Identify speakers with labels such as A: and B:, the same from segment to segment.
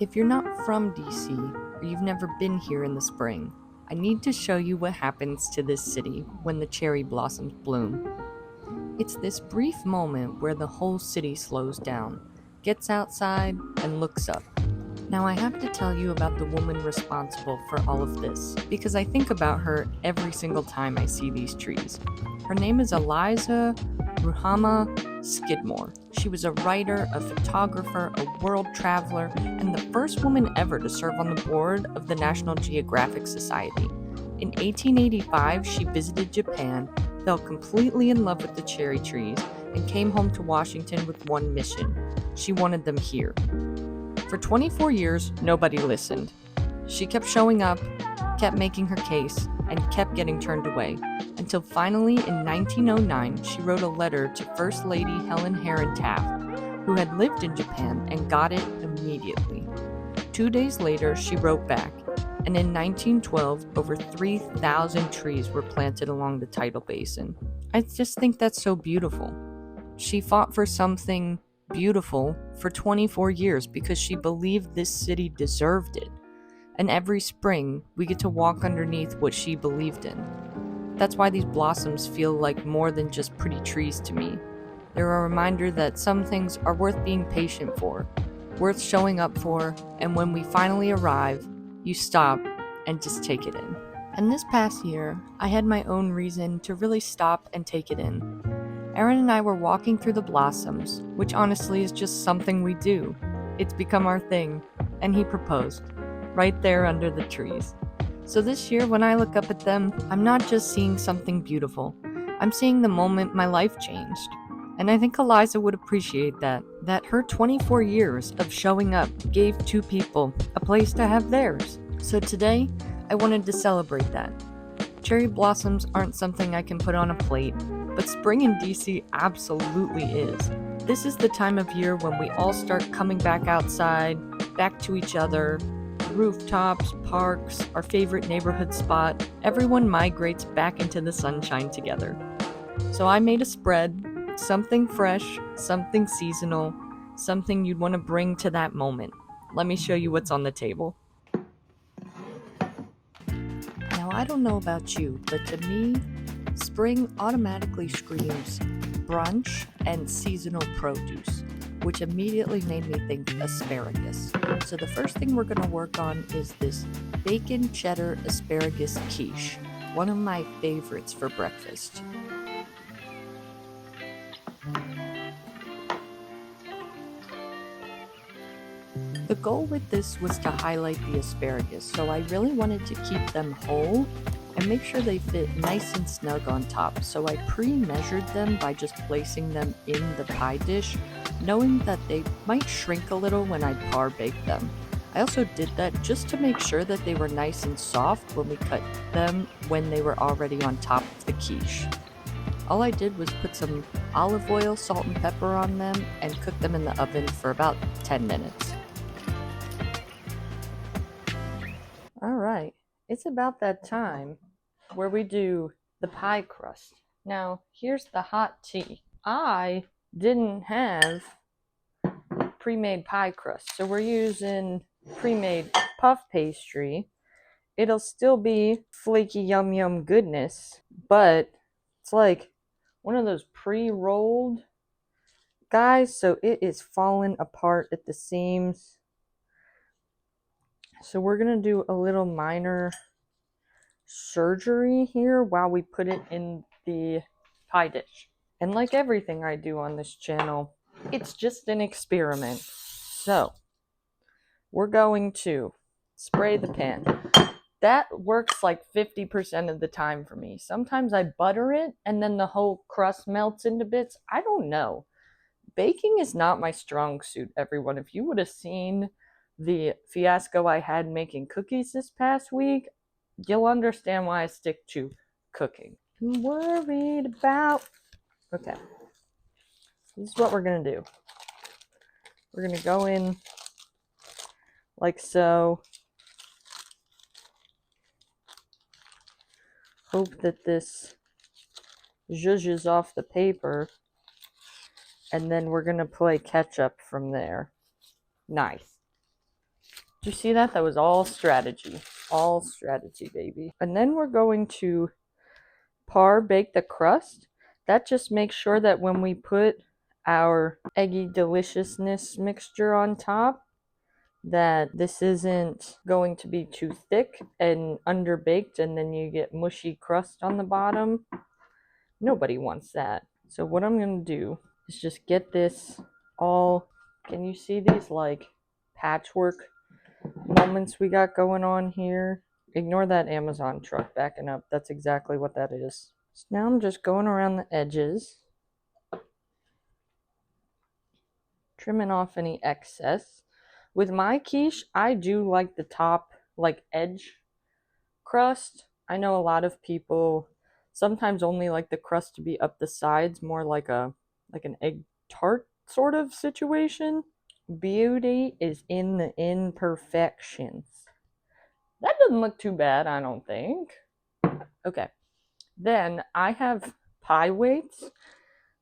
A: If you're not from DC or you've never been here in the spring, I need to show you what happens to this city when the cherry blossoms bloom. It's this brief moment where the whole city slows down, gets outside, and looks up. Now I have to tell you about the woman responsible for all of this, because I think about her every single time I see these trees. Her name is Eliza Ruhama Skidmore. She was a writer, a photographer, a world traveler, and the first woman ever to serve on the board of the National Geographic Society. In 1885, she visited Japan, fell completely in love with the cherry trees, and came home to Washington with one mission. She wanted them here. For 24 years, nobody listened. She kept showing up, kept making her case, and kept getting turned away, until finally in 1909 she wrote a letter to First Lady Helen Herron Taft, who had lived in Japan and got it immediately. 2 days later, she wrote back, and in 1912, over 3,000 trees were planted along the tidal basin. I just think that's so beautiful. She fought for something beautiful for 24 years because she believed this city deserved it. And every spring, we get to walk underneath what she believed in. That's why these blossoms feel like more than just pretty trees to me. They're a reminder that some things are worth being patient for, worth showing up for, and when we finally arrive, you stop and just take it in. And this past year, I had my own reason to really stop and take it in. Aaron and I were walking through the blossoms, which honestly is just something we do. It's become our thing, and he proposed, right there under the trees. So this year, when I look up at them, I'm not just seeing something beautiful. I'm seeing the moment my life changed. And I think Eliza would appreciate that her 24 years of showing up gave two people a place to have theirs. So today, I wanted to celebrate that. Cherry blossoms aren't something I can put on a plate, but spring in DC absolutely is. This is the time of year when we all start coming back outside, back to each other, rooftops, parks, our favorite neighborhood spot. Everyone migrates back into the sunshine together. So I made a spread, something fresh, something seasonal, something you'd want to bring to that moment. Let me show you what's on the table. Now, I don't know about you, but to me, spring automatically screams brunch and seasonal produce, which immediately made me think asparagus. So the first thing we're going to work on is this bacon cheddar asparagus quiche, one of my favorites for breakfast. The goal with this was to highlight the asparagus, so I really wanted to keep them whole and make sure they fit nice and snug on top. So I pre-measured them by just placing them in the pie dish, knowing that they might shrink a little when I par bake them. I also did that just to make sure that they were nice and soft when we cut them when they were already on top of the quiche. All I did was put some olive oil, salt, and pepper on them and cook them in the oven for about 10 minutes. Alright, it's about that time where we do the pie crust. Now, here's the hot tea. I didn't have pre-made pie crust, so we're using pre-made puff pastry. It'll still be flaky yum yum goodness, but it's like one of those pre-rolled guys, so it is falling apart at the seams. So we're going to do a little minor surgery here while we put it in the pie dish. And like everything I do on this channel, it's just an experiment. So we're going to spray the pan. That works like 50% of the time for me. Sometimes I butter it and then the whole crust melts into bits. I don't know. Baking is not my strong suit, everyone. If you would have seen the fiasco I had making cookies this past week, you'll understand why I stick to cooking. I'm worried about... Okay. This is what we're going to do. We're going to go in like so. Hope that this zhuzhes off the paper. And then we're going to play catch up from there. Nice. Did you see that? That was all strategy. All strategy, baby. And then we're going to par bake the crust. That just makes sure that when we put our eggy deliciousness mixture on top, that this isn't going to be too thick and underbaked and then you get mushy crust on the bottom. Nobody wants that. So what I'm going to do is just get this all, can you see these like patchwork moments we got going on here? Ignore that Amazon truck backing up. That's exactly what that is. So now I'm just going around the edges, trimming off any excess. With my quiche, I do like the top, like edge crust. I know a lot of people sometimes only like the crust to be up the sides, more like an egg tart sort of situation. Beauty is in the imperfections. That doesn't look too bad, I don't think. Okay. Then I have pie weights.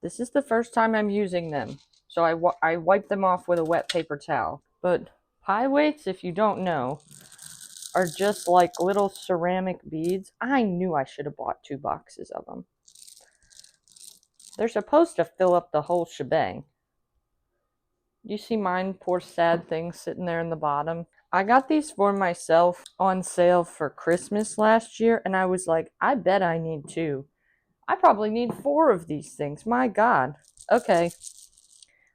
A: This is the first time I'm using them, so I wipe them off with a wet paper towel. But pie weights, if you don't know, are just like little ceramic beads. I knew I should have bought 2 boxes of them. They're supposed to fill up the whole shebang. You see mine, poor sad thing, sitting there in the bottom? I got these for myself on sale for Christmas last year, and I was like, I bet I need 2. I probably need 4 of these things. My God. Okay.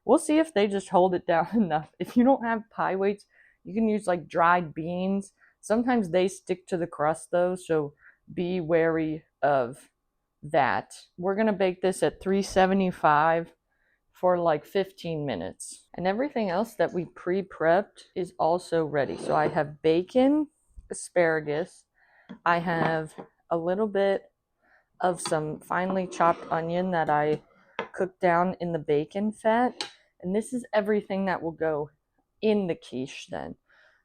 A: We'll see if they just hold it down enough. If you don't have pie weights, you can use like dried beans. Sometimes they stick to the crust though, so be wary of that. We're going to bake this at 375 for like 15 minutes. And everything else that we pre-prepped is also ready. So I have bacon, asparagus, I have a little bit of some finely chopped onion that I cooked down in the bacon fat. And this is everything that will go in the quiche then.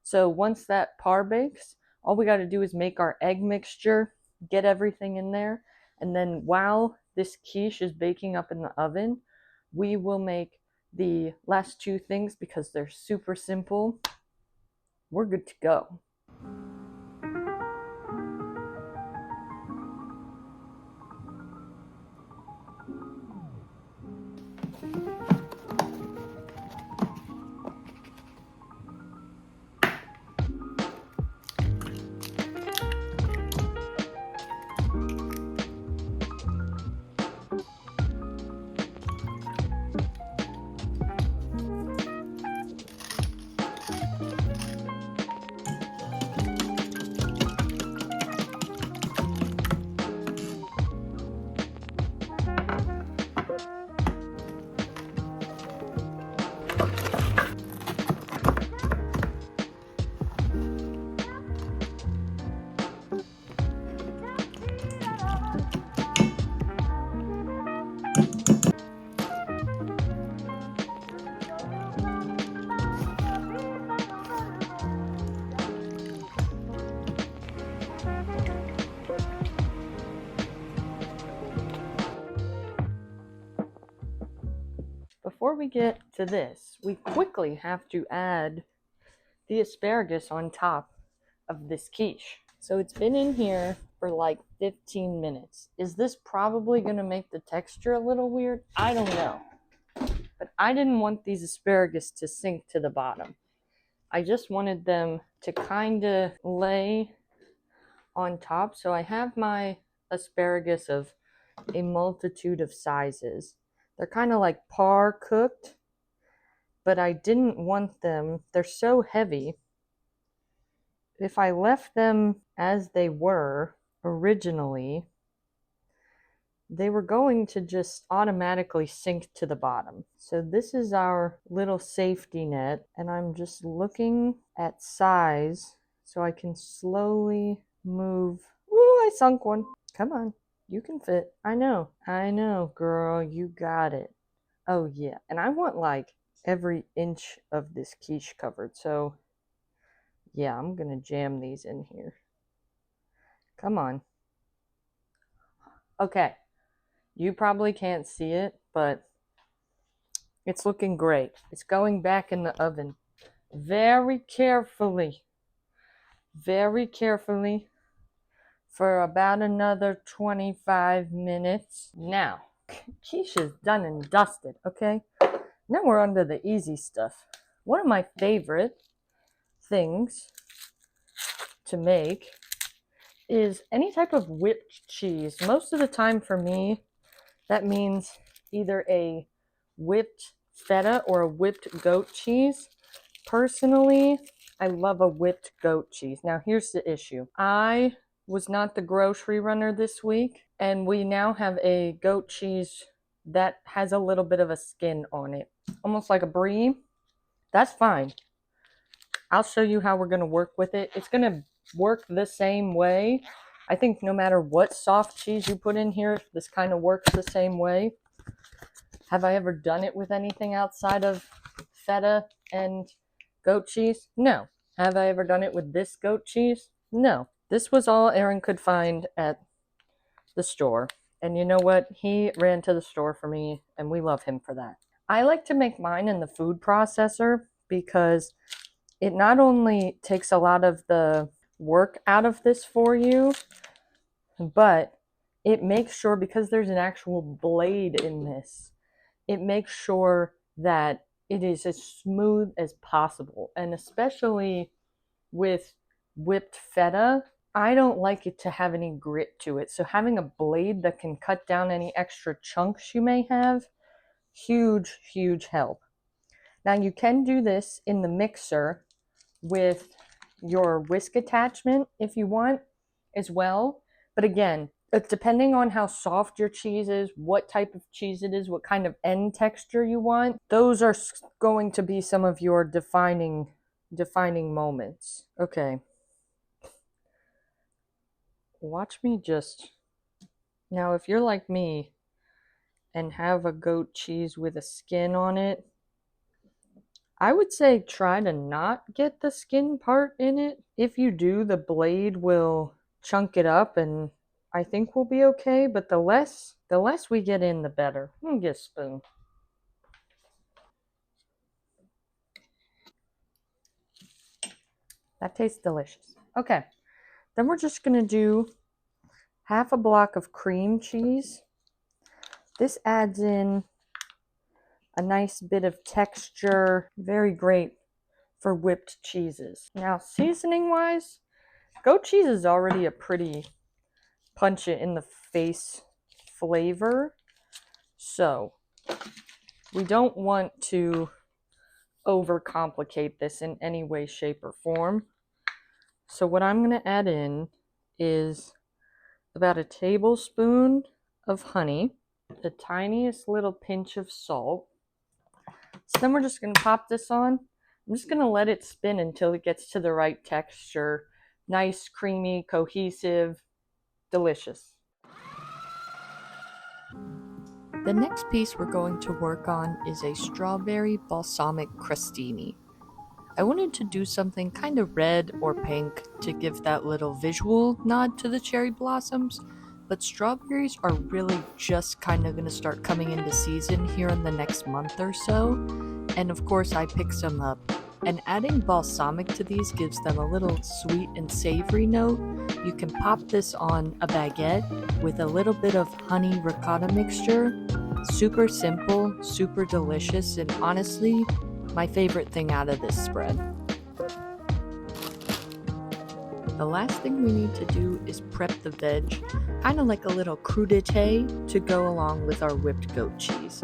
A: So once that par bakes, all we got to do is make our egg mixture, get everything in there. And then while this quiche is baking up in the oven, we will make the last 2 things because they're super simple. We're good to go. Before we get to this, we quickly have to add the asparagus on top of this quiche. So it's been in here for like 15 minutes. Is this probably going to make the texture a little weird? I don't know. But I didn't want these asparagus to sink to the bottom. I just wanted them to kind of lay on top. So I have my asparagus of a multitude of sizes. They're kind of like par cooked, but I didn't want them, they're so heavy. If I left them as they were originally, they were going to just automatically sink to the bottom. So this is our little safety net, and I'm just looking at size so I can slowly move. Ooh, I sunk one. Come on, you can fit. I know, girl, you got it. Oh yeah, and I want like every inch of this quiche covered, so yeah, I'm gonna jam these in here. Come on. Okay, you probably can't see it, but it's looking great. It's going back in the oven very carefully for about another 25 minutes. Now, quiche is done and dusted, okay? Now we're under the easy stuff. One of my favorite things to make is any type of whipped cheese. Most of the time for me, that means either a whipped feta or a whipped goat cheese. Personally, I love a whipped goat cheese. Now, here's the issue. I was not the grocery runner this week, and we now have a goat cheese that has a little bit of a skin on it, almost like a brie. That's fine. I'll show you how we're going to work with it. It's going to work the same way. I think no matter what soft cheese you put in here, this kind of works the same way. Have I ever done it with anything outside of feta and goat cheese? No. Have I ever done it with this goat cheese? No. This was all Aaron could find at the store. And you know what? He ran to the store for me, and we love him for that. I like to make mine in the food processor because it not only takes a lot of the work out of this for you, but it makes sure, because there's an actual blade in this, it makes sure that it is as smooth as possible. And especially with whipped feta, I don't like it to have any grit to it. So having a blade that can cut down any extra chunks you may have, huge, huge help. Now you can do this in the mixer with your whisk attachment if you want as well. But again, depending on how soft your cheese is, what type of cheese it is, what kind of end texture you want, those are going to be some of your defining moments. Okay. Watch me just... Now, if you're like me and have a goat cheese with a skin on it, I would say try to not get the skin part in it. If you do, the blade will chunk it up and I think we'll be okay, but the less we get in, the better. I'm gonna get a spoon. That tastes delicious. Okay, then we're just gonna do half a block of cream cheese. This adds in a nice bit of texture, very great for whipped cheeses. Now, seasoning wise, goat cheese is already a pretty punch it in the face flavor, so we don't want to overcomplicate this in any way, shape, or form. So what I'm going to add in is about a tablespoon of honey, the tiniest little pinch of salt. So then we're just going to pop this on. I'm just going to let it spin until it gets to the right texture. Nice, creamy, cohesive, delicious. The next piece we're going to work on is a strawberry balsamic crostini. I wanted to do something kind of red or pink to give that little visual nod to the cherry blossoms, but strawberries are really just kind of going to start coming into season here in the next month or so, and of course I picked some up. And adding balsamic to these gives them a little sweet and savory note. You can pop this on a baguette with a little bit of honey ricotta mixture. Super simple, super delicious, and honestly, my favorite thing out of this spread. The last thing we need to do is prep the veg, kind of like a little crudité to go along with our whipped goat cheese.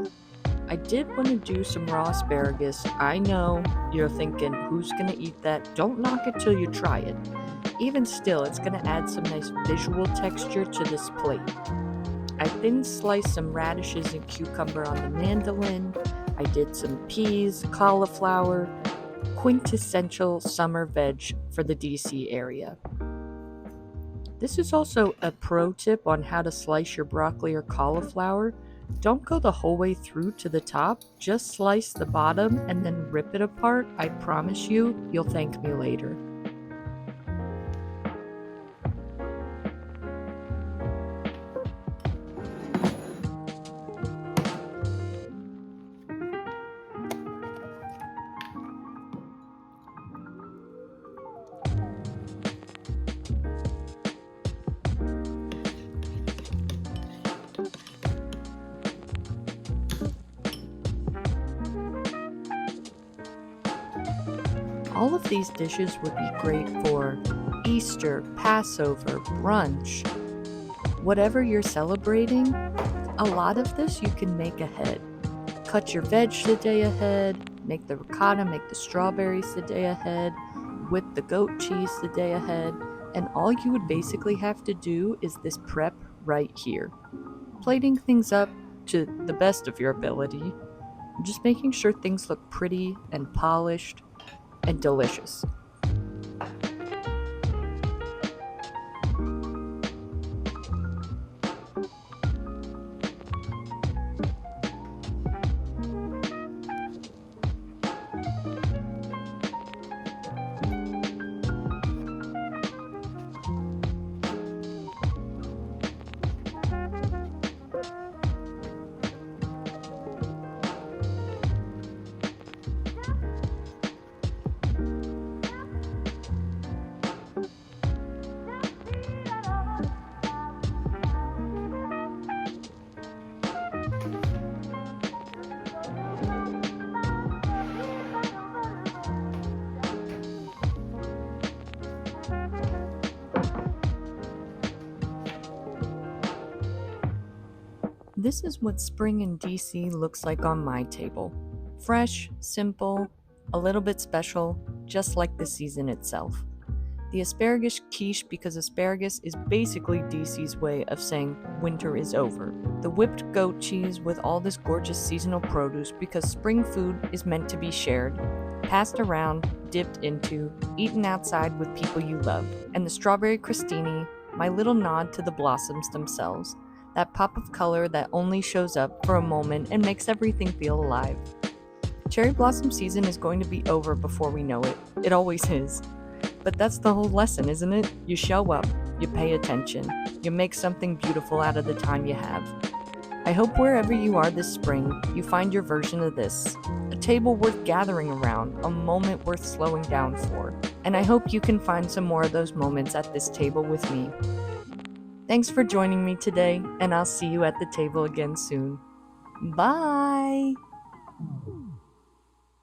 A: I did want to do some raw asparagus. I know you're thinking, who's going to eat that? Don't knock it till you try it. Even still, it's going to add some nice visual texture to this plate. I thin sliced some radishes and cucumber on the mandolin. I did some peas, cauliflower, quintessential summer veg for the DC area. This is also a pro tip on how to slice your broccoli or cauliflower. Don't go the whole way through to the top, just slice the bottom and then rip it apart. I promise you, you'll thank me later. All of these dishes would be great for Easter, Passover, brunch. Whatever you're celebrating, a lot of this you can make ahead. Cut your veg the day ahead, make the ricotta, make the strawberries the day ahead, whip the goat cheese the day ahead, and all you would basically have to do is this prep right here. Plating things up to the best of your ability, just making sure things look pretty and polished and delicious. This is what spring in DC looks like on my table. Fresh, simple, a little bit special, just like the season itself. The asparagus quiche, because asparagus is basically DC's way of saying winter is over. The whipped goat cheese with all this gorgeous seasonal produce, because spring food is meant to be shared, passed around, dipped into, eaten outside with people you love. And the strawberry crostini, my little nod to the blossoms themselves, that pop of color that only shows up for a moment and makes everything feel alive. Cherry blossom season is going to be over before we know it. It always is. But that's the whole lesson, isn't it? You show up, you pay attention, you make something beautiful out of the time you have. I hope wherever you are this spring, you find your version of this. A table worth gathering around, a moment worth slowing down for. And I hope you can find some more of those moments at this table with me. Thanks for joining me today, and I'll see you at the table again soon. Bye!